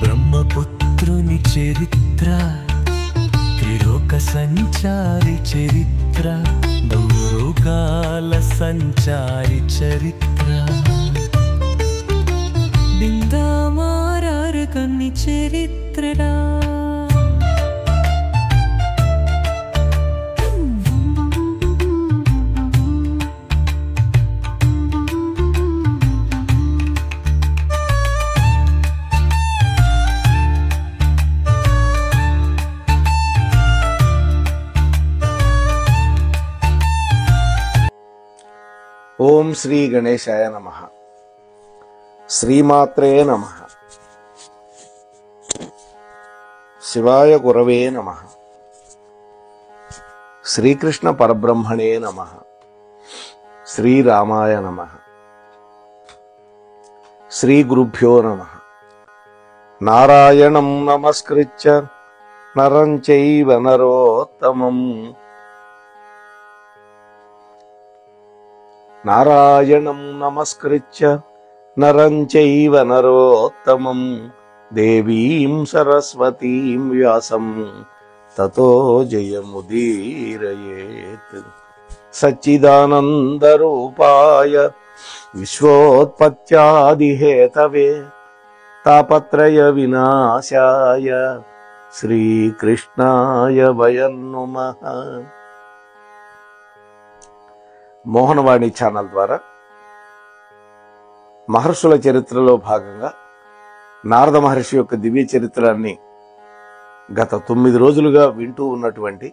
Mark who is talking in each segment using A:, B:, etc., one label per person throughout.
A: బ్రహ్మపుత్రుని చరిత్ర, త్రిలోక సంచారి చరిత్ర, భూలోకాల సంచారి చరిత్ర, బిందామారారు కన్ని చరిత్రడా.
B: ఓం శ్రీ గణేశాయ నమః. శ్రీమాత్రే నమః. శివాయ గురవే నమః. శ్రీకృష్ణ పరబ్రహ్మణే నమః. శ్రీరామాయ నమః. శ్రీ గురుభ్యో నమః. నారాయణం నమస్కృత్య నరం చైవ నరోత్తమం, నారాయణం నమస్కృత్య నరం చైవ నరోత్తమం, దేవీం సరస్వతీం వ్యాసం తతో జయముదీరయేత్. సచ్చిదానందరూపాయ విశ్వోత్పత్యాదిహేతవే తాపత్రయ వినాశాయ శ్రీకృష్ణాయ వయం నమః. మోహనవాణి ఛానల్ ద్వారా మహర్షుల చరిత్రలో భాగంగా నారద మహర్షి యొక్క దివ్య చరిత్రాన్ని గత 9 రోజులుగా వింటూ ఉన్నటువంటి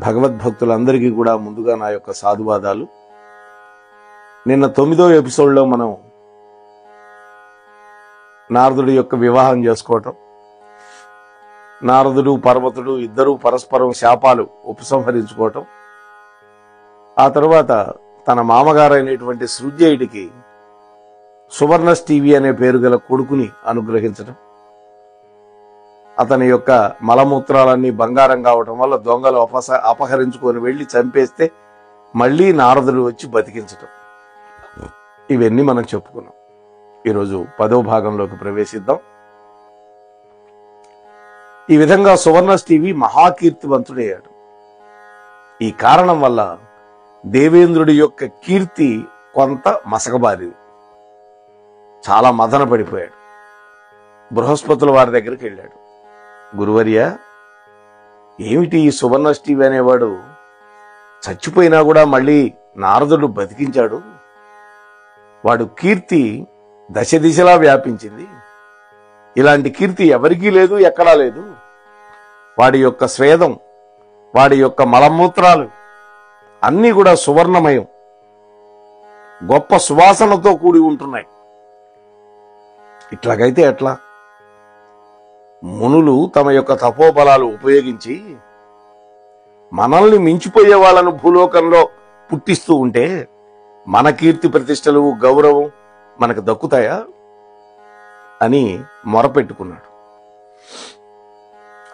B: భగవద్భక్తులందరికీ కూడా ముందుగా నా యొక్క సాధువాదాలు. నిన్న 9వ ఎపిసోడ్లో మనం నారదుడి యొక్క వివాహం చేసుకోవటం, నారదుడు పర్వతుడు ఇద్దరూ పరస్పరం శాపాలు ఉపసంహరించుకోవటం, ఆ తర్వాత తన మామగారైనటువంటి సృంజయుడికి సువర్ణస్టీవి అనే పేరు గల కొడుకుని అనుగ్రహించడం, అతని యొక్క మలమూత్రాలన్నీ బంగారం కావటం వల్ల దొంగలు అపహరించుకొని వెళ్లి చంపేస్తే మళ్లీ నారదుడు వచ్చి బతికించటం, ఇవన్నీ మనం చెప్పుకున్నాం. ఈరోజు 10వ భాగంలోకి ప్రవేశిద్దాం. ఈ విధంగా సువర్ణస్టీవి మహాకీర్తివంతుడయ్యాడు. ఈ కారణం వల్ల దేవేంద్రుడి యొక్క కీర్తి కొంత మసకబారింది. చాలా మదన పడిపోయాడు. బృహస్పతుల వారి దగ్గరికి వెళ్ళాడు. గురువర్య, ఏమిటి ఈ సువర్ణస్టీవి అనేవాడు చచ్చిపోయినా కూడా మళ్ళీ నారదుడు బతికించాడు, వాడు కీర్తి దశ దిశలా వ్యాపించింది, ఇలాంటి కీర్తి ఎవరికీ లేదు, ఎక్కడా లేదు. వాడి యొక్క స్వేదం, వాడి యొక్క మలమూత్రాలు అన్నీ కూడా సువర్ణమయం, గొప్ప సువాసనతో కూడి ఉంటున్నాయి. ఇట్లాగైతే ఎట్లా? మునులు తమ యొక్క తపోబలాలు ఉపయోగించి మనల్ని మించిపోయే వాళ్ళను భూలోకంలో పుట్టిస్తూ ఉంటే మన కీర్తి ప్రతిష్టలు గౌరవం మనకు దక్కుతాయా అని మొరపెట్టుకున్నాడు.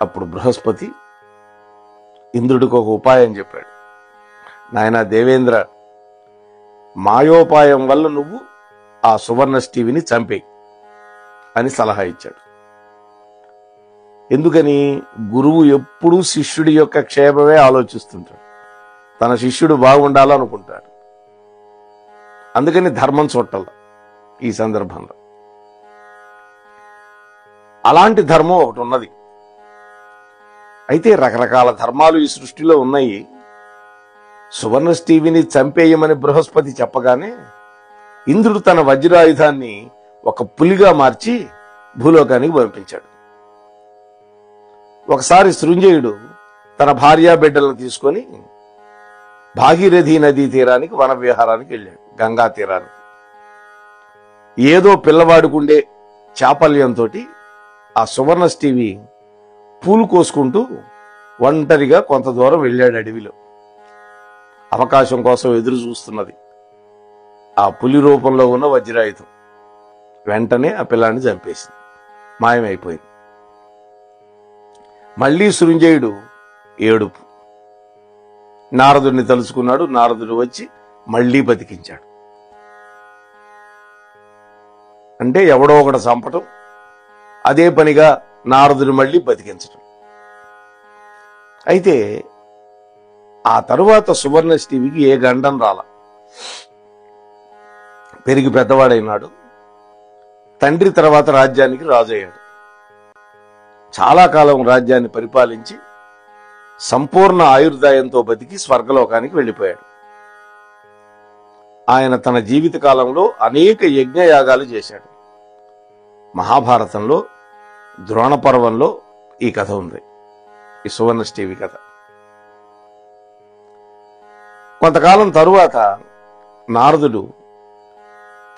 B: అప్పుడు బృహస్పతి ఇంద్రుడికి ఒక ఉపాయం చెప్పాడు. నాయనా దేవేంద్ర, మాయోపాయం వల్ల నువ్వు ఆ సువర్ణస్టీవిని చంపేయి అని సలహా ఇచ్చాడు. ఎందుకని? గురువు ఎప్పుడూ శిష్యుడి యొక్క క్షేమమే ఆలోచిస్తుంటాడు, తన శిష్యుడు బాగుండాలనుకుంటాడు. అందుకని ధర్మం చూడాల. ఈ సందర్భంలో అలాంటి ధర్మం ఒకటి ఉన్నది. అయితే రకరకాల ధర్మాలు ఈ సృష్టిలో ఉన్నాయి. సువర్ణస్టీవిని చంపేయమని బృహస్పతి చెప్పగానే ఇంద్రుడు తన వజ్రాయుధాన్ని ఒక పులిగా మార్చి భూలోకానికి పంపించాడు. ఒకసారి సృంజయుడు తన భార్యా బిడ్డలను తీసుకొని భాగీరథి నదీ తీరానికి వన విహారానికి వెళ్ళాడు, గంగా తీరానికి. ఏదో పిల్లవాడుకుండే చాపల్యంతో ఆ సువర్ణస్టీవి పూలు కోసుకుంటూ ఒంటరిగా కొంత దూరం వెళ్ళాడు. అడవిలో అవకాశం కోసం ఎదురు చూస్తున్నది ఆ పులి రూపంలో ఉన్న వజ్రాయుధం. వెంటనే ఆ పిల్లాన్ని చంపేసింది, మాయమైపోయింది. మళ్లీ సృంజయుడు ఏడుపు. నారదుడిని తలుచుకున్నాడు. నారదుడు వచ్చి మళ్లీ బతికించాడు. అంటే ఎవడో ఒకడు చంపటం, అదే పనిగా నారదుడు మళ్ళీ బతికించడం. అయితే ఆ తరువాత సువర్ణష్ఠివికి ఏ గండం రాల. పెరిగి పెద్దవాడైనాడు. తండ్రి తర్వాత రాజ్యానికి రాజయ్యాడు. చాలా కాలం రాజ్యాన్ని పరిపాలించి సంపూర్ణ ఆయుర్దాయంతో బతికి స్వర్గలోకానికి వెళ్ళిపోయాడు. ఆయన తన జీవిత కాలంలో అనేక యజ్ఞయాగాలు చేశాడు. మహాభారతంలో ద్రోణ పర్వంలో ఈ కథ ఉంది, ఈ సువర్ణష్ఠివి కథ. కొంతకాలం తరువాత నారదుడు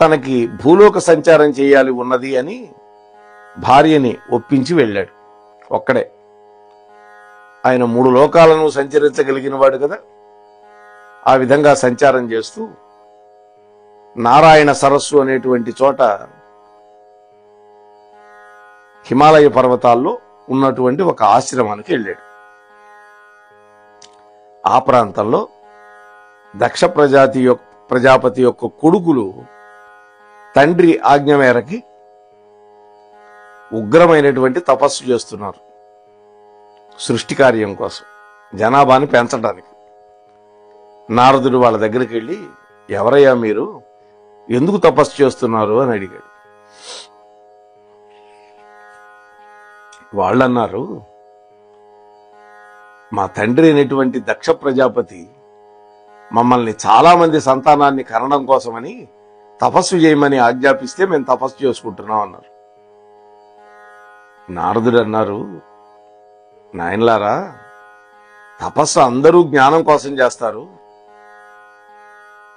B: తనకి భూలోక సంచారం చేయాలి ఉన్నది అని భార్యని ఒప్పించి వెళ్ళాడు. ఒక్కడే. ఆయన 3 లోకాలను సంచరించగలిగిన వాడు కదా. ఆ విధంగా సంచారం చేస్తూ నారాయణ సరస్సు అనేటువంటి చోట హిమాలయ పర్వతాల్లో ఉన్నటువంటి ఒక ఆశ్రమానికి వెళ్ళాడు. ఆ ప్రాంతంలో దక్ష ప్రజాపతి యొక్క కొడుకులు తండ్రి ఆజ్ఞ మేరకి ఉగ్రమైనటువంటి తపస్సు చేస్తున్నారు. సృష్టి కార్యం కోసం, జనాభాని పెంచడానికి. నారదుడు వాళ్ళ దగ్గరికి వెళ్ళి, ఎవరయ్యా మీరు, ఎందుకు తపస్సు చేస్తున్నారు అని అడిగాడు. వాళ్ళన్నారు, మా తండ్రి అయినటువంటి దక్ష ప్రజాపతి మమ్మల్ని చాలా మంది సంతానాన్ని కనడం కోసమని తపస్సు చేయమని ఆజ్ఞాపిస్తే మేము తపస్సు చేసుకుంటున్నాం అన్నారు. నారదుడు అన్నారు, నాయనలారా, తపస్సు అందరూ జ్ఞానం కోసం చేస్తారు,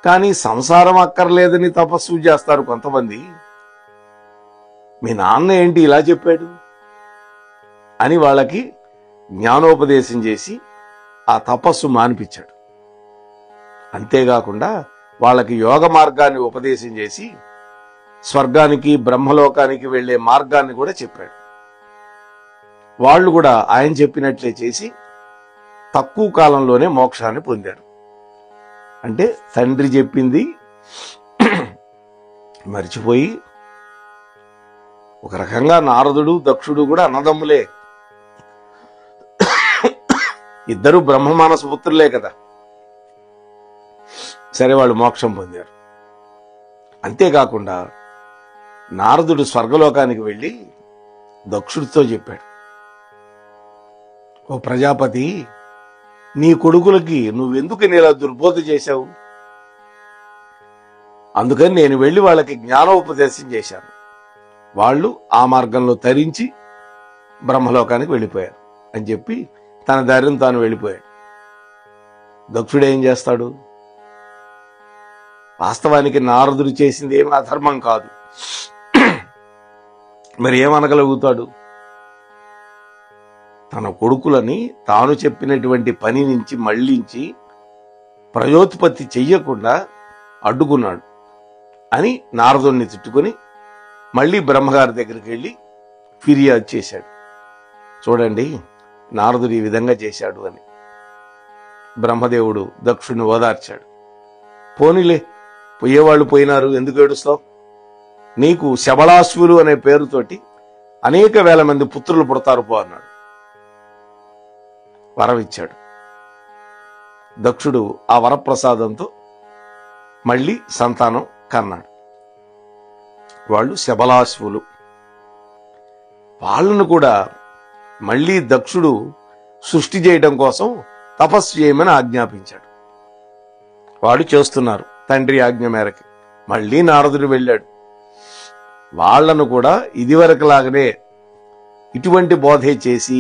B: కానీ సంసారం అక్కర్లేదని తపస్సు చేస్తారు కొంతమంది. మీ నాన్న ఏంటి ఇలా చెప్పాడు అని వాళ్ళకి జ్ఞానోపదేశం చేసి ఆ తపస్సు మానిపించాడు. అంతేకాకుండా వాళ్ళకి యోగ మార్గాన్ని ఉపదేశం చేసి స్వర్గానికి బ్రహ్మలోకానికి వెళ్లే మార్గాన్ని కూడా చెప్పాడు. వాళ్ళు కూడా ఆయన చెప్పినట్లే చేసి తక్కువ కాలంలోనే మోక్షాన్ని పొందారు. అంటే తండ్రి చెప్పింది మర్చిపోయి, ఒక రకంగా నారదుడు దక్షుడు కూడా అన్నదమ్ములే, ఇద్దరు బ్రహ్మమానస పుత్రులే కదా. సరే, వాళ్ళు మోక్షం పొందారు. అంతేకాకుండా నారదుడు స్వర్గలోకానికి వెళ్ళి దక్షుడితో చెప్పాడు, ఓ ప్రజాపతి, నీ కొడుకులకి నువ్వెందుకు ఇలా దుర్బోధ చేశావు? అందుకని నేను వెళ్ళి వాళ్ళకి జ్ఞానోపదేశం చేశాను. వాళ్ళు ఆ మార్గంలో తరించి బ్రహ్మలోకానికి వెళ్ళిపోయారు అని చెప్పి తన ధైర్యం తాను వెళ్ళిపోయాడు. దక్షుడు ఏం చేస్తాడు? వాస్తవానికి నారదుడు చేసింది ఏమి అధర్మం కాదు, మరి ఏమనగలుగుతాడు? తన కొడుకులని తాను చెప్పినటువంటి పని నుంచి మళ్లించి ప్రయోత్పత్తి చెయ్యకుండా అడ్డుకున్నాడు అని నారదుడిని తిట్టుకుని మళ్ళీ బ్రహ్మగారి దగ్గరికి వెళ్ళి ఫిర్యాదు చేశాడు. చూడండి, నారదుడు ఈ విధంగా చేశాడు అని. బ్రహ్మదేవుడు దక్షుడిని ఓదార్చాడు. పోనీలే, పోయేవాళ్ళు పోయినారు, ఎందుకు ఏడుస్తావు? నీకు శబళాశ్వులు అనే పేరుతోటి అనేక వేల మంది పుత్రులు పుడతారు పో అన్నాడు. వరం ఇచ్చాడు. దక్షుడు ఆ వరప్రసాదంతో మళ్ళీ సంతానం కన్నాడు. వాళ్ళు శబళాశ్వులు. వాళ్ళను కూడా మళ్ళీ దక్షుడు సృష్టి చేయడం కోసం తపస్సు చేయమని ఆజ్ఞాపించాడు. వాడు చేస్తున్నారు తండ్రి ఆజ్ఞ మేరకి. మళ్ళీ నారదుడు వెళ్ళాడు. వాళ్లను కూడా ఇదివరకులాగానే ఇటువంటి బోధే చేసి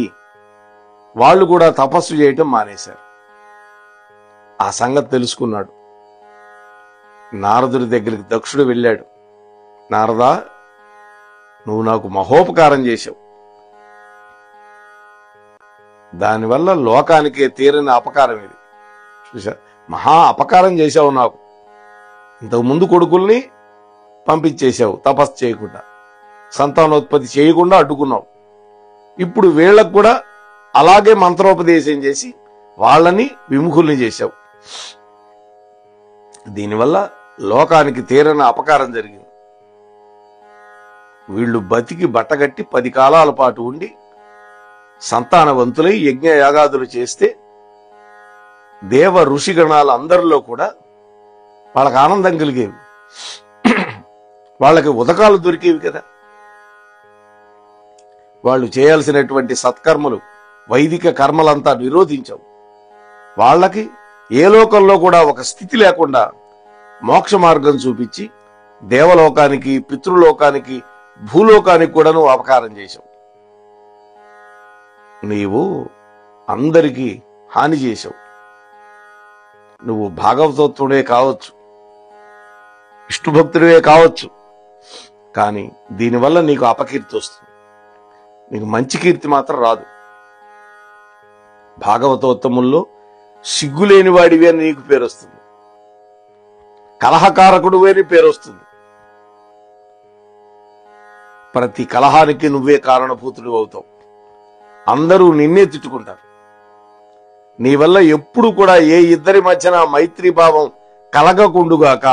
B: వాళ్ళు కూడా తపస్సు చేయటం మానేశారు. ఆ సంగతి తెలుసుకున్నాడు. నారదుడి దగ్గరికి దక్షుడు వెళ్ళాడు. నారదా, నువ్వు నాకు మహోపకారం చేశావు, దానివల్ల లోకానికే తీరని అపకారం ఇది. చూసా, మహా అపకారం చేశావు నాకు. ఇంతకుముందు కొడుకుల్ని పంపించేశావు తపస్సు చేయకుండా, సంతానోత్పత్తి చేయకుండా అడ్డుకున్నావు. ఇప్పుడు వీళ్ళకు కూడా అలాగే మంత్రోపదేశం చేసి వాళ్ళని విముఖుల్ని చేశావు. దీనివల్ల లోకానికి తీరని అపకారం జరిగింది. వీళ్ళు బతికి బట్టగట్టి 10 కాలాల పాటు ఉండి సంతానవంతులై యజ్ఞ యాగాదులు చేస్తే దేవ ఋషిగణాలు అందరిలో కూడా వాళ్ళకి ఆనందం కలిగేవి, వాళ్ళకి ఉదకాలు దొరికేవి కదా. వాళ్ళు చేయాల్సినటువంటి సత్కర్మలు వైదిక కర్మలంతా నిరోధించవు. వాళ్ళకి ఏ లోకంలో కూడా ఒక స్థితి లేకుండా మోక్ష మార్గం చూపించి దేవలోకానికి, పితృలోకానికి, భూలోకానికి కూడా నువ్వు అపకారం చేశావు. నీవు అందరికీ హాని చేశావు. నువ్వు భాగవతోత్తుడే కావచ్చు, విష్ణుభక్తుడివే కావచ్చు, కానీ దీనివల్ల నీకు అపకీర్తి వస్తుంది, నీకు మంచి కీర్తి మాత్రం రాదు. భాగవతోత్తముల్లో సిగ్గులేని వాడివి అని నీకు పేరు వస్తుంది, కలహకారకుడు అని పేరు వస్తుంది. ప్రతి కలహానికి నువ్వే కారణభూతుడు అవుతావు. అందరూ నిన్నే తిట్టుకుంటారు. నీ వల్ల ఎప్పుడు కూడా ఏ ఇద్దరి మధ్యన మైత్రీ భావం కలగకుండుగాక.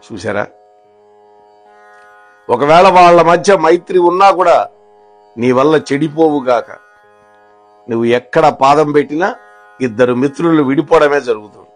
B: చూసారా, ఒకవేళ వాళ్ళ మధ్య మైత్రి ఉన్నా కూడా నీ వల్ల చెడిపోవుగాక. నువ్వు ఎక్కడ పాదం పెట్టినా 2 మిత్రులు విడిపోవడమే జరుగుతుంది.